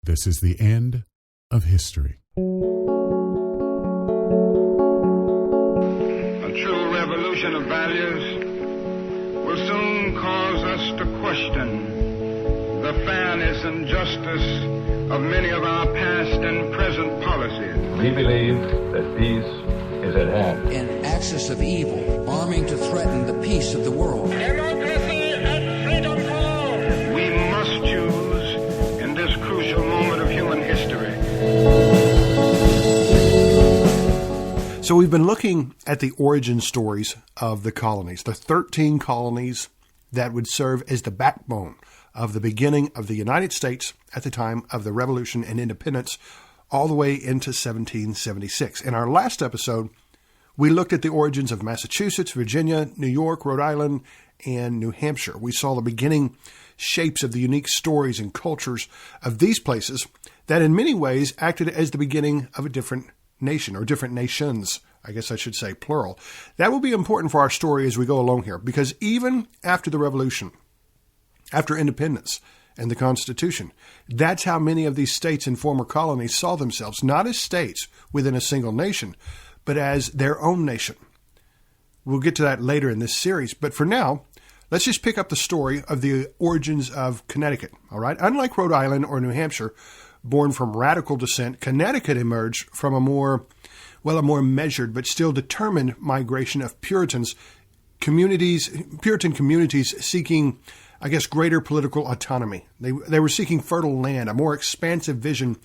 This is the end of history. A true revolution of values will soon cause us to question the fairness and justice of many of our past and present policies. We believe that peace is at hand. An axis of evil arming to threaten the peace of the world. Democracy and freedom for all. We must choose in this crucial moment of human history. So we've been looking at the origin stories of the colonies, the 13 colonies that would serve as the backbone of the beginning of the United States at the time of the Revolution and Independence, all the way into 1776. In our last episode, we looked at the origins of Massachusetts, Virginia, New York, Rhode Island, and New Hampshire. We saw the beginning shapes of the unique stories and cultures of these places that in many ways acted as the beginning of a different nation, or different nations, I guess I should say, plural. That will be important for our story as we go along here, because even after the Revolution, after independence and the Constitution, that's how many of these states and former colonies saw themselves, not as states within a single nation, but as their own nation. We'll get to that later in this series, but for now, let's just pick up the story of the origins of Connecticut, all right? Unlike Rhode Island or New Hampshire, born from radical descent, Connecticut emerged from a more measured but still determined migration of Puritan communities seeking, I guess, greater political autonomy. They were seeking fertile land, a more expansive vision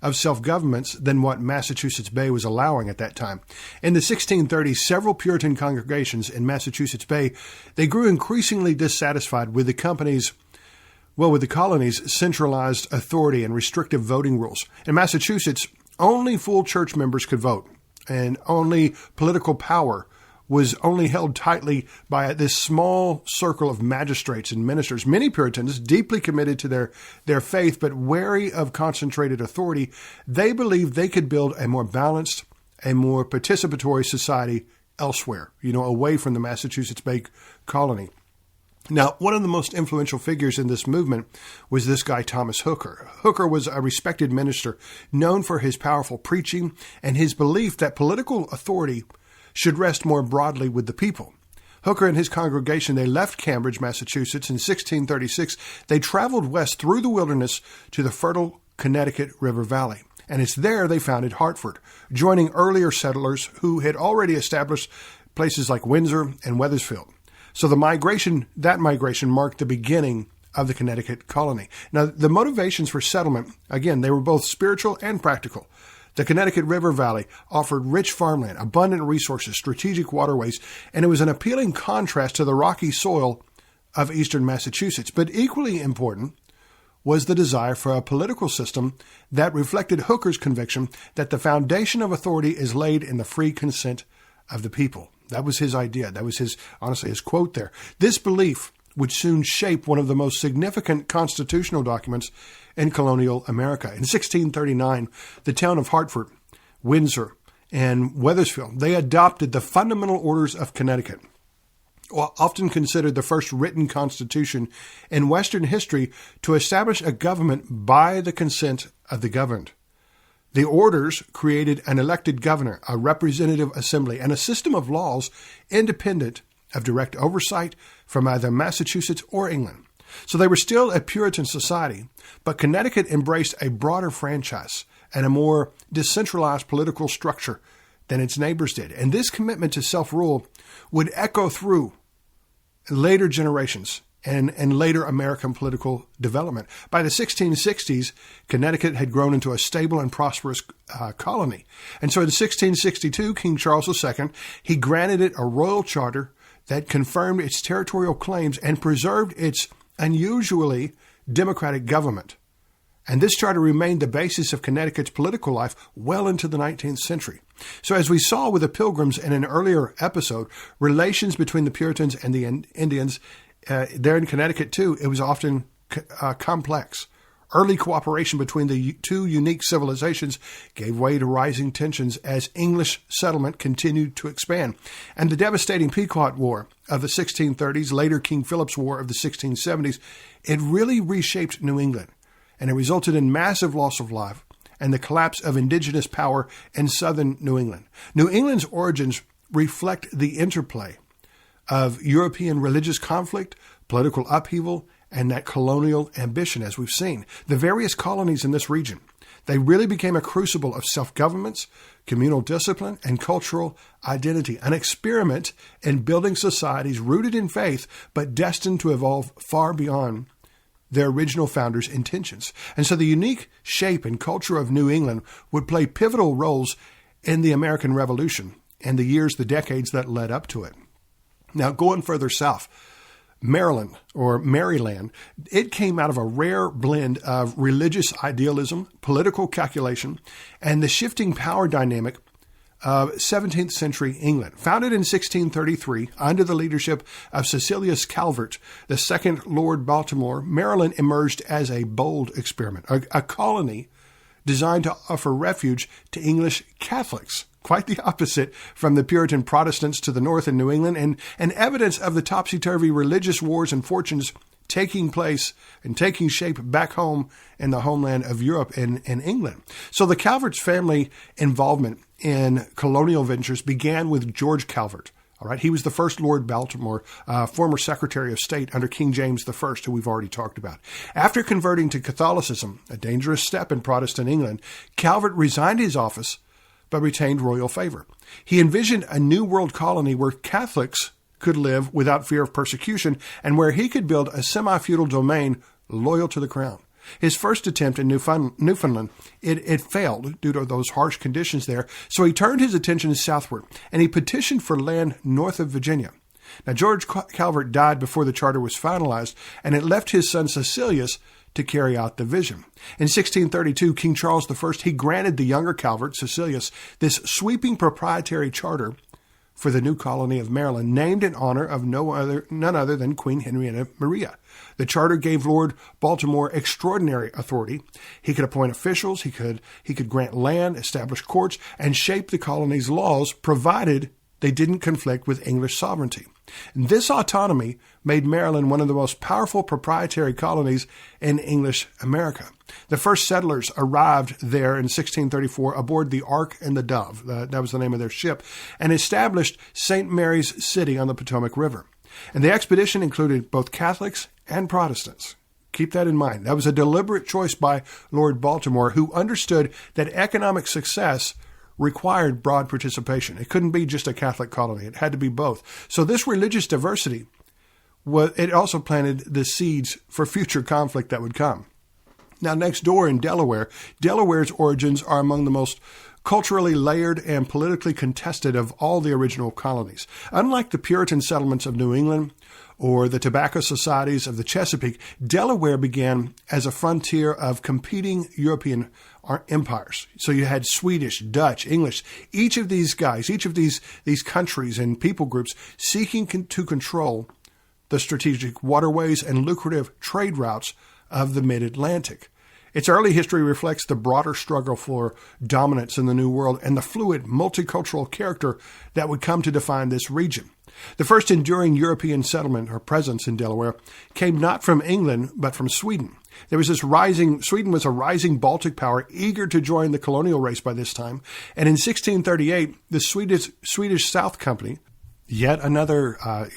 of self-governments than what Massachusetts Bay was allowing at that time. In the 1630s, several Puritan congregations in Massachusetts Bay, they grew increasingly dissatisfied with the colonies' centralized authority and restrictive voting rules. In Massachusetts, only full church members could vote, and only political power was only held tightly by this small circle of magistrates and ministers. Many Puritans, deeply committed to their faith but wary of concentrated authority, they believed they could build a more balanced, a more participatory society elsewhere, away from the Massachusetts Bay Colony. Now, one of the most influential figures in this movement was this guy, Thomas Hooker. Hooker was a respected minister, known for his powerful preaching and his belief that political authority should rest more broadly with the people. Hooker and his congregation, they left Cambridge, Massachusetts in 1636. They traveled west through the wilderness to the fertile Connecticut River Valley. And it's there they founded Hartford, joining earlier settlers who had already established places like Windsor and Wethersfield. So that migration marked the beginning of the Connecticut colony. Now, the motivations for settlement, again, they were both spiritual and practical. The Connecticut River Valley offered rich farmland, abundant resources, strategic waterways, and it was an appealing contrast to the rocky soil of eastern Massachusetts. But equally important was the desire for a political system that reflected Hooker's conviction that the foundation of authority is laid in the free consent of the people. That was his idea. That was his quote there. This belief would soon shape one of the most significant constitutional documents in colonial America. In 1639, the town of Hartford, Windsor, and Wethersfield, they adopted the Fundamental Orders of Connecticut, often considered the first written constitution in Western history to establish a government by the consent of the governed. The orders created an elected governor, a representative assembly, and a system of laws independent of direct oversight from either Massachusetts or England. So they were still a Puritan society, but Connecticut embraced a broader franchise and a more decentralized political structure than its neighbors did. And this commitment to self-rule would echo through later generations and later American political development. By the 1660s, Connecticut had grown into a stable and prosperous colony. And so in 1662, King Charles II, he granted it a royal charter that confirmed its territorial claims and preserved its unusually democratic government. And this charter remained the basis of Connecticut's political life well into the 19th century. So as we saw with the Pilgrims in an earlier episode, relations between the Puritans and the Indians there in Connecticut, too, it was often complex. Early cooperation between the two unique civilizations gave way to rising tensions as English settlement continued to expand. And the devastating Pequot War of the 1630s, later King Philip's War of the 1670s, it really reshaped New England. and it resulted in massive loss of life and the collapse of indigenous power in southern New England. New England's origins reflect the interplay of European religious conflict, political upheaval, and that colonial ambition, as we've seen. The various colonies in this region, they really became a crucible of self-governments, communal discipline, and cultural identity, an experiment in building societies rooted in faith, but destined to evolve far beyond their original founders' intentions. And so the unique shape and culture of New England would play pivotal roles in the American Revolution and the decades that led up to it. Now, going further south, Maryland, or Maryland, it came out of a rare blend of religious idealism, political calculation, and the shifting power dynamic of 17th century England. Founded in 1633 under the leadership of Cecilius Calvert, the second Lord Baltimore, Maryland emerged as a bold experiment, a colony designed to offer refuge to English Catholics. Quite the opposite from the Puritan Protestants to the north in New England, and evidence of the topsy-turvy religious wars and fortunes taking place and taking shape back home in the homeland of Europe and England. So the Calvert's family involvement in colonial ventures began with George Calvert. All right, he was the first Lord Baltimore, former Secretary of State under King James I, who we've already talked about. After converting to Catholicism, a dangerous step in Protestant England, Calvert resigned his office but retained royal favor. He envisioned a new world colony where Catholics could live without fear of persecution and where he could build a semi-feudal domain loyal to the crown. His first attempt in Newfoundland, it failed due to those harsh conditions there, so he turned his attention southward, and he petitioned for land north of Virginia. Now, George Calvert died before the charter was finalized, and it left his son Cecilius to carry out the vision. In 1632, King Charles I, he granted the younger Calvert, Cecilius, this sweeping proprietary charter for the new colony of Maryland, named in honor of none other than Queen Henrietta Maria. The charter gave Lord Baltimore extraordinary authority. He could appoint officials, he could grant land, establish courts, and shape the colony's laws, provided they didn't conflict with English sovereignty. And this autonomy made Maryland one of the most powerful proprietary colonies in English America. The first settlers arrived there in 1634 aboard the Ark and the Dove, that was the name of their ship, and established St. Mary's City on the Potomac River. And the expedition included both Catholics and Protestants. Keep that in mind. That was a deliberate choice by Lord Baltimore, who understood that economic success required broad participation. It couldn't be just a Catholic colony. It had to be both. So this religious diversity, it also planted the seeds for future conflict that would come. Now, next door in Delaware's origins are among the most culturally layered and politically contested of all the original colonies. Unlike the Puritan settlements of New England or the tobacco societies of the Chesapeake, Delaware began as a frontier of competing European empires. So you had Swedish, Dutch, English, each of these countries and people groups seeking to control the strategic waterways and lucrative trade routes of the mid-Atlantic. Its early history reflects the broader struggle for dominance in the New World and the fluid, multicultural character that would come to define this region. The first enduring European settlement or presence in Delaware came not from England, but from Sweden. Sweden was a rising Baltic power eager to join the colonial race by this time. And in 1638, the Swedish South Company, yet another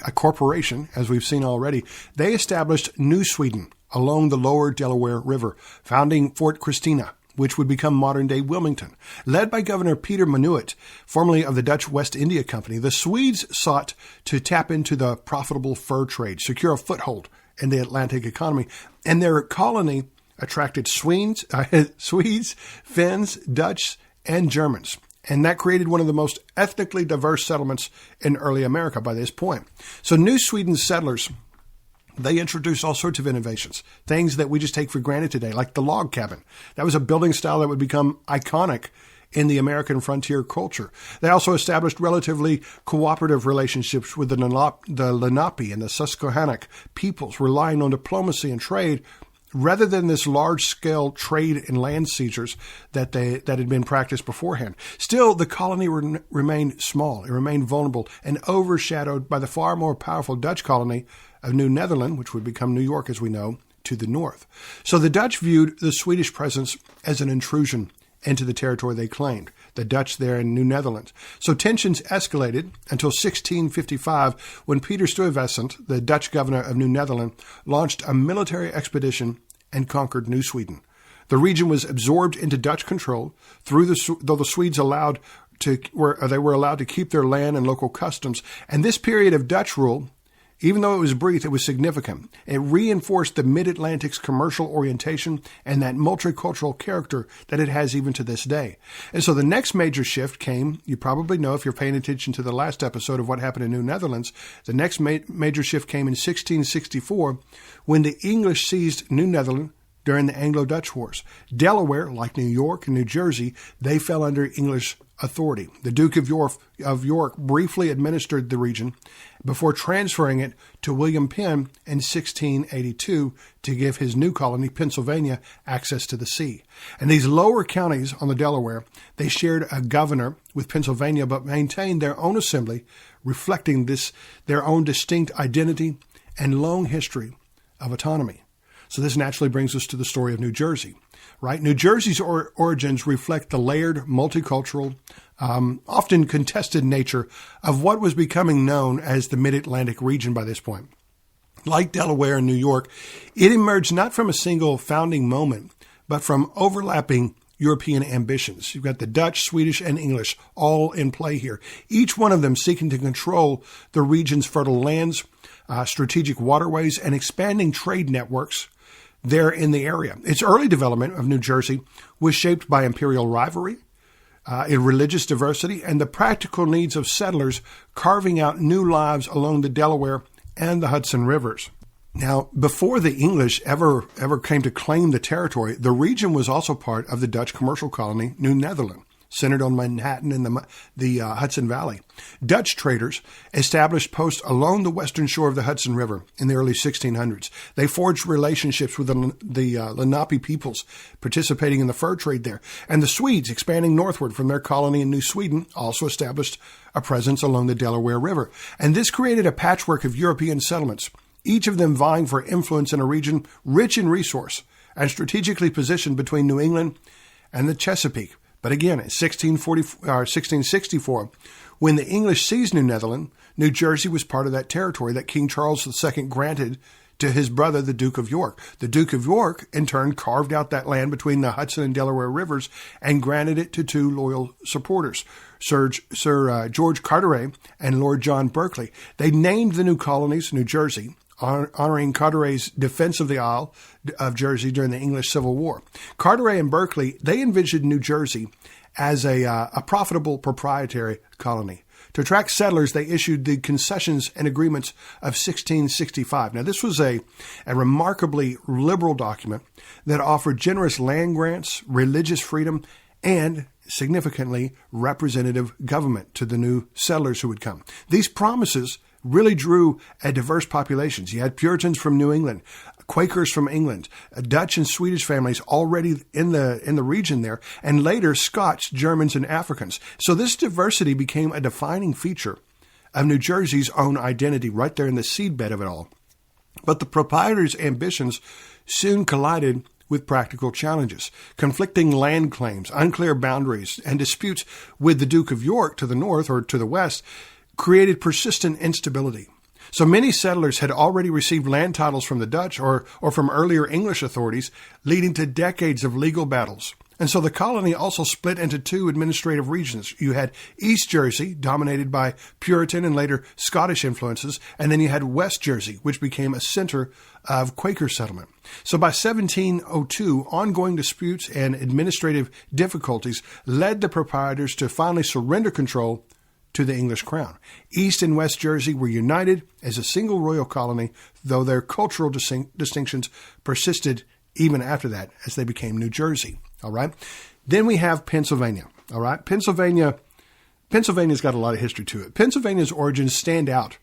a corporation, as we've seen already, they established New Sweden along the lower Delaware River, founding Fort Christina, which would become modern-day Wilmington. Led by Governor Peter Minuit, formerly of the Dutch West India Company, the Swedes sought to tap into the profitable fur trade, secure a foothold in the Atlantic economy, and their colony attracted Swedes, Finns, Dutch, and Germans. And that created one of the most ethnically diverse settlements in early America by this point. So New Sweden settlers, they introduced all sorts of innovations, things that we just take for granted today, like the log cabin. That was a building style that would become iconic in the American frontier culture. They also established relatively cooperative relationships with the Lenape and the Susquehannock peoples, relying on diplomacy and trade rather than this large-scale trade and land seizures that had been practiced beforehand. Still, the colony remained small. It remained vulnerable and overshadowed by the far more powerful Dutch colony of New Netherland, which would become New York as we know, to the north. So the Dutch viewed the Swedish presence as an intrusion into the territory they claimed, the Dutch there in New Netherlands. So tensions escalated until 1655 when Peter Stuyvesant, the Dutch governor of New Netherland, launched a military expedition and conquered New Sweden. The region was absorbed into Dutch control, though the Swedes were allowed to keep their land and local customs. And this period of Dutch rule, even though it was brief, it was significant. It reinforced the Mid-Atlantic's commercial orientation and that multicultural character that it has even to this day. And so the next major shift came, you probably know if you're paying attention to the last episode of what happened in New Netherlands, the next major shift came in 1664 when the English seized New Netherland during the Anglo-Dutch Wars. Delaware, like New York and New Jersey, they fell under English authority. The Duke of York briefly administered the region before transferring it to William Penn in 1682 to give his new colony, Pennsylvania, access to the sea. And these lower counties on the Delaware, they shared a governor with Pennsylvania but maintained their own assembly, reflecting their own distinct identity and long history of autonomy. So this naturally brings us to the story of New Jersey, right? New Jersey's origins reflect the layered, multicultural, often contested nature of what was becoming known as the Mid-Atlantic region by this point. Like Delaware and New York, it emerged not from a single founding moment, but from overlapping European ambitions. You've got the Dutch, Swedish, and English all in play here, each one of them seeking to control the region's fertile lands, strategic waterways, and expanding trade networks there in the area. Its early development of New Jersey was shaped by imperial rivalry, religious diversity, and the practical needs of settlers carving out new lives along the Delaware and the Hudson rivers. Now, before the English ever came to claim the territory, the region was also part of the Dutch commercial colony, New Netherland, centered on Manhattan and the Hudson Valley. Dutch traders established posts along the western shore of the Hudson River in the early 1600s. They forged relationships with the Lenape peoples participating in the fur trade there. And the Swedes, expanding northward from their colony in New Sweden, also established a presence along the Delaware River. And this created a patchwork of European settlements, each of them vying for influence in a region rich in resource and strategically positioned between New England and the Chesapeake. But again, in 1664, when the English seized New Netherland, New Jersey was part of that territory that King Charles II granted to his brother, the Duke of York. The Duke of York, in turn, carved out that land between the Hudson and Delaware rivers and granted it to two loyal supporters, Sir George Carteret and Lord John Berkeley. They named the new colonies New Jersey, honoring Carteret's defense of the Isle of Jersey during the English Civil War. Carteret and Berkeley, they envisioned New Jersey as a profitable proprietary colony. To attract settlers, they issued the Concessions and Agreements of 1665. Now, this was a remarkably liberal document that offered generous land grants, religious freedom, and significantly representative government to the new settlers who would come. These promises really drew a diverse population. You had Puritans from New England, Quakers from England, Dutch and Swedish families already in the region there, and later Scots, Germans, and Africans. So this diversity became a defining feature of New Jersey's own identity right there in the seedbed of it all. But the proprietors' ambitions soon collided with practical challenges. Conflicting land claims, unclear boundaries, and disputes with the Duke of York to the north or to the west created persistent instability. So many settlers had already received land titles from the Dutch or from earlier English authorities, leading to decades of legal battles. And so the colony also split into two administrative regions. You had East Jersey, dominated by Puritan and later Scottish influences, and then you had West Jersey, which became a center of Quaker settlement. So by 1702, ongoing disputes and administrative difficulties led the proprietors to finally surrender control to the English crown. East and West Jersey were united as a single royal colony, though their cultural distinctions persisted even after that as they became New Jersey. All right. Then we have Pennsylvania. All right. Pennsylvania's got a lot of history to it. Pennsylvania's origins stand out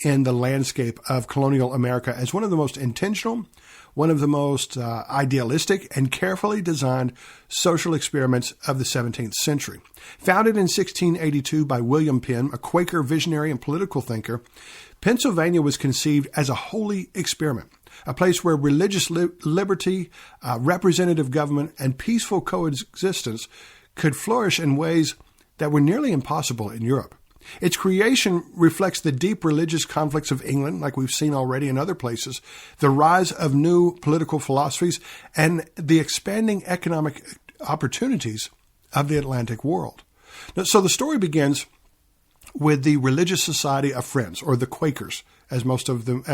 in the landscape of colonial America as one of the most intentional, one of the most idealistic and carefully designed social experiments of the 17th century. Founded in 1682 by William Penn, a Quaker visionary and political thinker, Pennsylvania was conceived as a holy experiment, a place where religious liberty, representative government, and peaceful coexistence could flourish in ways that were nearly impossible in Europe. Its creation reflects the deep religious conflicts of England, like we've seen already in other places, the rise of new political philosophies, and the expanding economic opportunities of the Atlantic world. So the story begins with the Religious Society of Friends, or the Quakers, as most of them,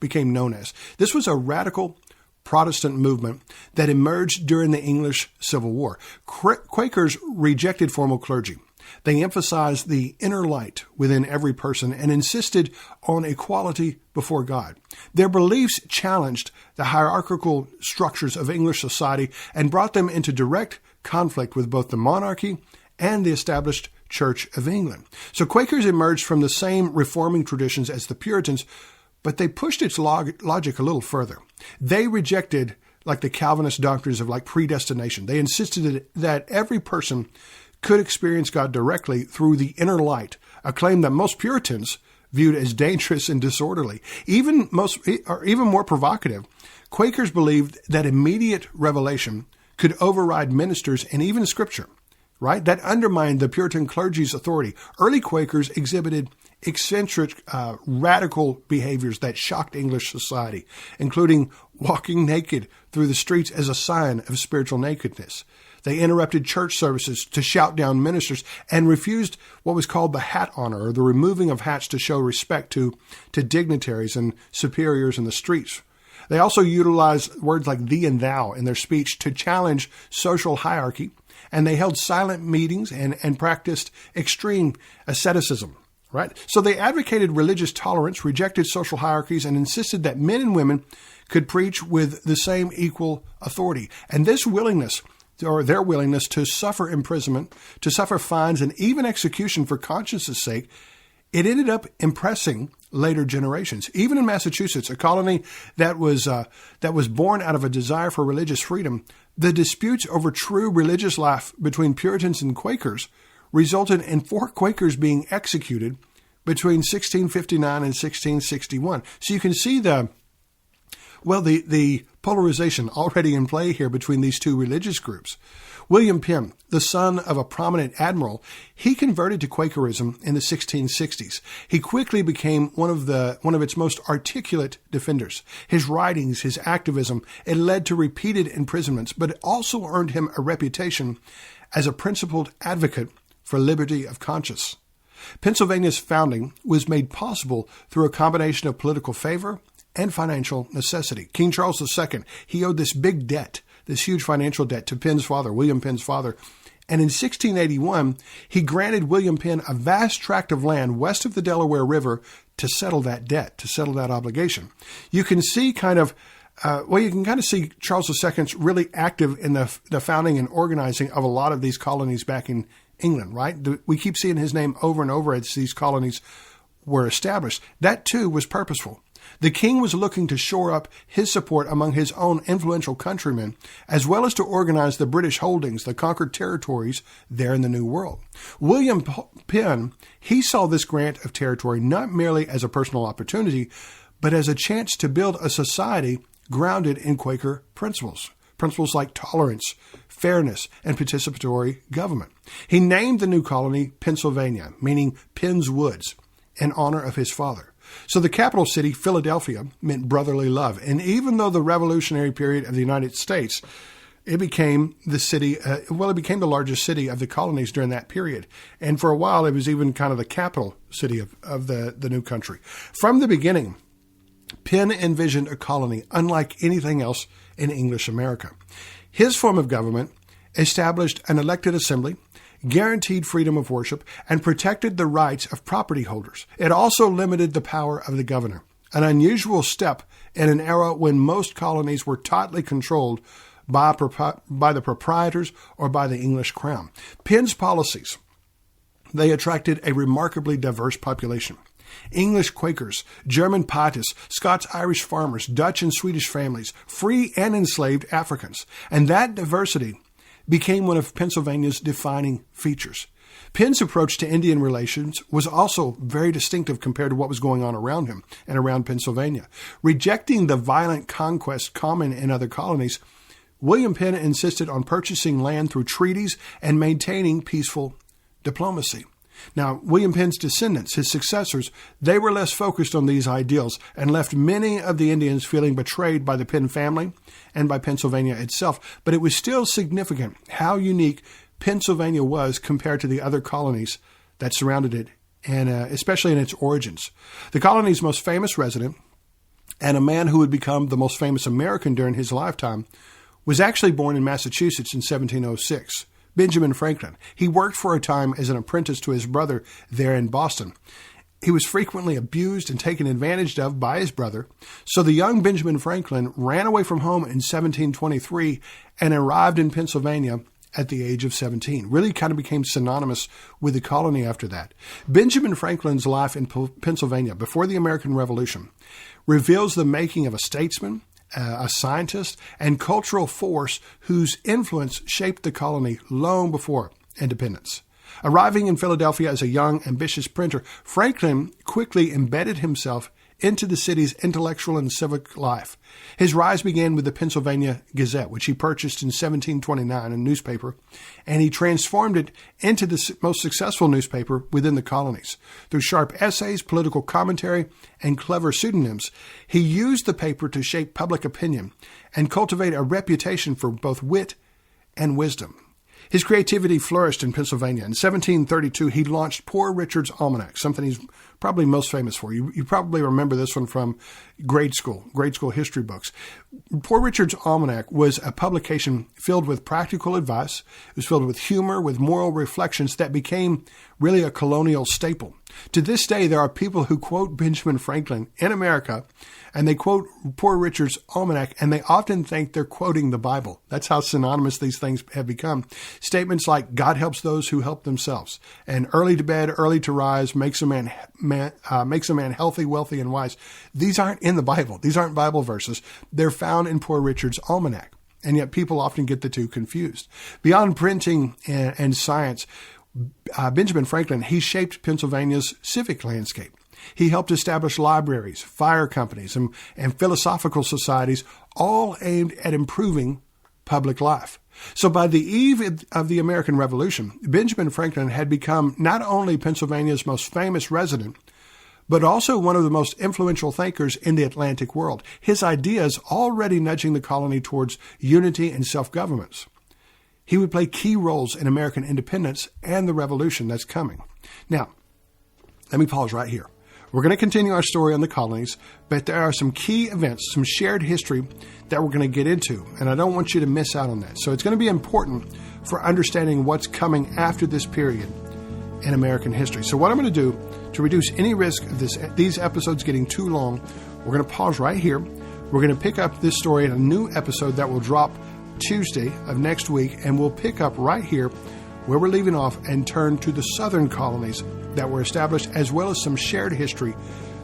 became known as. This was a radical Protestant movement that emerged during the English Civil War. Quakers rejected formal clergy. They emphasized the inner light within every person and insisted on equality before God. Their beliefs challenged the hierarchical structures of English society and brought them into direct conflict with both the monarchy and the established Church of England. So Quakers emerged from the same reforming traditions as the Puritans, but they pushed its logic a little further. They rejected, like the Calvinist doctrines of predestination. They insisted that every person could experience God directly through the inner light, a claim that most Puritans viewed as dangerous and disorderly. Even more provocative, Quakers believed that immediate revelation could override ministers and even Scripture, right? That undermined the Puritan clergy's authority. Early Quakers exhibited eccentric, radical behaviors that shocked English society, including walking naked through the streets as a sign of spiritual nakedness. They interrupted church services to shout down ministers and refused what was called the hat honor, or the removing of hats to show respect to dignitaries and superiors in the streets. They also utilized words like thee and thou in their speech to challenge social hierarchy, and they held silent meetings and practiced extreme asceticism. Right? So they advocated religious tolerance, rejected social hierarchies, and insisted that men and women could preach with the same equal authority. And this willingness, or their willingness to suffer imprisonment, to suffer fines, and even execution for conscience' sake, it ended up impressing later generations. Even in Massachusetts, a colony that was born out of a desire for religious freedom, the disputes over true religious life between Puritans and Quakers resulted in 4 Quakers being executed between 1659 and 1661. So you can see the polarization already in play here between these two religious groups. William Penn, the son of a prominent admiral, he converted to Quakerism in the 1660s. He quickly became one of its most articulate defenders. His writings, his activism, it led to repeated imprisonments, but it also earned him a reputation as a principled advocate for liberty of conscience. Pennsylvania's founding was made possible through a combination of political favor and financial necessity. King Charles II, he owed this big debt, this huge financial debt to Penn's father, William Penn's father. And in 1681, he granted William Penn a vast tract of land west of the Delaware River to settle that debt, to settle that obligation. You can see you can see Charles II's really active in the founding and organizing of a lot of these colonies back in England, right? We keep seeing his name over and over as these colonies were established. That too was purposeful. The king was looking to shore up his support among his own influential countrymen, as well as to organize the British holdings, the conquered territories there in the New World. William Penn, he saw this grant of territory not merely as a personal opportunity, but as a chance to build a society grounded in Quaker principles like tolerance, fairness, and participatory government. He named the new colony Pennsylvania, meaning Penn's Woods, in honor of his father. So the capital city, Philadelphia, meant brotherly love. And even though the Revolutionary period of the United States, it became the largest city of the colonies during that period. And for a while, it was even kind of the capital city of the new country. From the beginning, Penn envisioned a colony unlike anything else in English America. His form of government established an elected assembly, guaranteed freedom of worship, and protected the rights of property holders. It also limited the power of the governor, an unusual step in an era when most colonies were tightly controlled by the proprietors or by the English crown. Penn's policies, they attracted a remarkably diverse population. English Quakers, German Pietists, Scots-Irish farmers, Dutch and Swedish families, free and enslaved Africans. And that diversity became one of Pennsylvania's defining features. Penn's approach to Indian relations was also very distinctive compared to what was going on around him and around Pennsylvania. Rejecting the violent conquest common in other colonies, William Penn insisted on purchasing land through treaties and maintaining peaceful diplomacy. Now, William Penn's descendants, his successors, they were less focused on these ideals and left many of the Indians feeling betrayed by the Penn family and by Pennsylvania itself. But it was still significant how unique Pennsylvania was compared to the other colonies that surrounded it, and especially in its origins. The colony's most famous resident, and a man who would become the most famous American during his lifetime, was actually born in Massachusetts in 1706. Benjamin Franklin. He worked for a time as an apprentice to his brother there in Boston. He was frequently abused and taken advantage of by his brother, so the young Benjamin Franklin ran away from home in 1723 and arrived in Pennsylvania at the age of 17. Really kind of became synonymous with the colony after that. Benjamin Franklin's life in Pennsylvania before the American Revolution reveals the making of a statesman, a scientist, and cultural force whose influence shaped the colony long before independence. Arriving in Philadelphia as a young, ambitious printer, Franklin quickly embedded himself into the city's intellectual and civic life. His rise began with the Pennsylvania Gazette, which he purchased in 1729, a newspaper, and he transformed it into the most successful newspaper within the colonies. Through sharp essays, political commentary, and clever pseudonyms, he used the paper to shape public opinion and cultivate a reputation for both wit and wisdom. His creativity flourished in Pennsylvania. In 1732, he launched Poor Richard's Almanac, something he's probably most famous for. You probably remember this one from grade school history books. Poor Richard's Almanac was a publication filled with practical advice. It was filled with humor, with moral reflections that became really a colonial staple. To this day, there are people who quote Benjamin Franklin in America, and they quote Poor Richard's Almanac, and they often think they're quoting the Bible. That's how synonymous these things have become. Statements like, God helps those who help themselves, and early to bed, early to rise makes a man healthy, wealthy, and wise. These aren't in the Bible. These aren't Bible verses. They're found in Poor Richard's Almanac, and yet people often get the two confused. Beyond printing and science, Benjamin Franklin, he shaped Pennsylvania's civic landscape. He helped establish libraries, fire companies, and philosophical societies, all aimed at improving public life. So by the eve of the American Revolution, Benjamin Franklin had become not only Pennsylvania's most famous resident, but also one of the most influential thinkers in the Atlantic world. His ideas already nudging the colony towards unity and self-governance. He would play key roles in American independence and the revolution that's coming. Now, let me pause right here. We're going to continue our story on the colonies, but there are some key events, some shared history that we're going to get into, and I don't want you to miss out on that. So it's going to be important for understanding what's coming after this period in American history. So what I'm going to do to reduce any risk of these episodes getting too long, we're going to pause right here. We're going to pick up this story in a new episode that will drop Tuesday of next week, and we'll pick up right here where we're leaving off and turn to the southern colonies that were established, as well as some shared history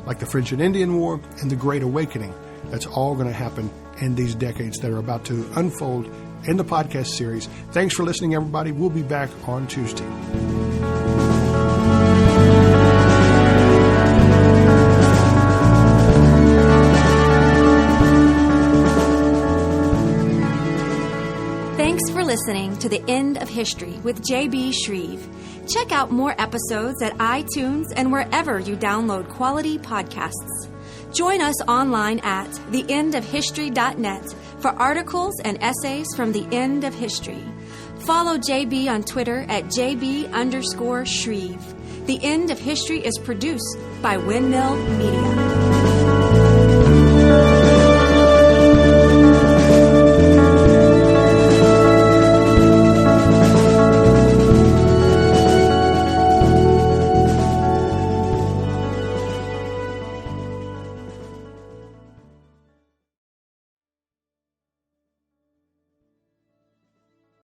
like the French and Indian War and the Great Awakening. That's all going to happen in these decades that are about to unfold in the podcast series. Thanks for listening, everybody. We'll be back on Tuesday. Thanks for listening to The End of History with J.B. Shreve. Check out more episodes at iTunes and wherever you download quality podcasts. Join us online at theendofhistory.net for articles and essays from the end of history. Follow JB on Twitter at JB_Shreve. The End of History is produced by Windmill Media.